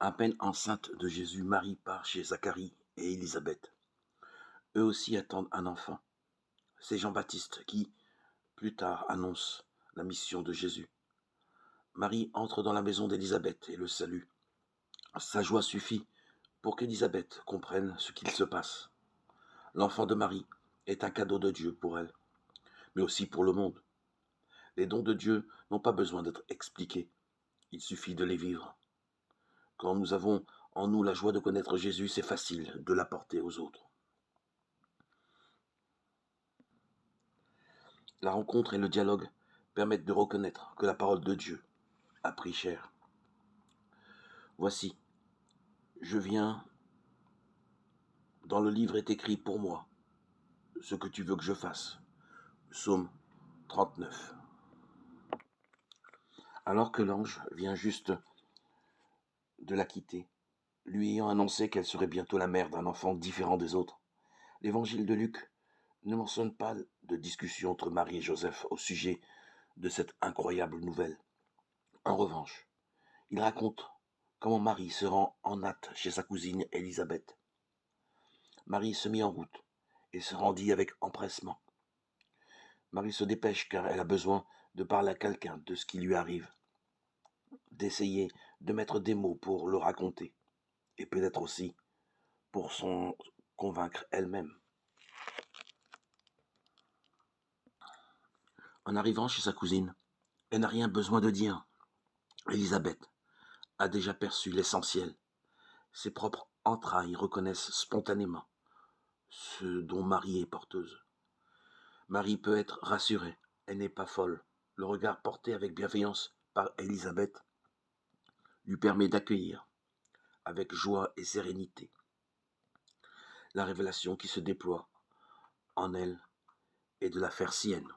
À peine enceinte de Jésus, Marie part chez Zacharie et Élisabeth. Eux aussi attendent un enfant. C'est Jean-Baptiste qui, plus tard, annonce la mission de Jésus. Marie entre dans la maison d'Élisabeth et le salue. Sa joie suffit pour qu'Élisabeth comprenne ce qu'il se passe. L'enfant de Marie est un cadeau de Dieu pour elle, mais aussi pour le monde. Les dons de Dieu n'ont pas besoin d'être expliqués, il suffit de les vivre. Quand nous avons en nous la joie de connaître Jésus, c'est facile de l'apporter aux autres. La rencontre et le dialogue permettent de reconnaître que la parole de Dieu a pris chair. Voici, je viens, dans le livre est écrit pour moi ce que tu veux que je fasse. Psaume 39. Alors que l'ange vient juste de la quitter, lui ayant annoncé qu'elle serait bientôt la mère d'un enfant différent des autres, l'évangile de Luc ne mentionne pas de discussion entre Marie et Joseph au sujet de cette incroyable nouvelle. En revanche, il raconte comment Marie se rend en hâte chez sa cousine Élisabeth. Marie se mit en route et se rendit avec empressement. Marie se dépêche car elle a besoin de parler à quelqu'un de ce qui lui arrive, d'essayer de mettre des mots pour le raconter, et peut-être aussi pour s'en convaincre elle-même. En arrivant chez sa cousine, elle n'a rien besoin de dire. Élisabeth a déjà perçu l'essentiel. Ses propres entrailles reconnaissent spontanément ce dont Marie est porteuse. Marie peut être rassurée, elle n'est pas folle. Le regard porté avec bienveillance par Élisabeth lui permet d'accueillir avec joie et sérénité la révélation qui se déploie en elle et de la faire sienne.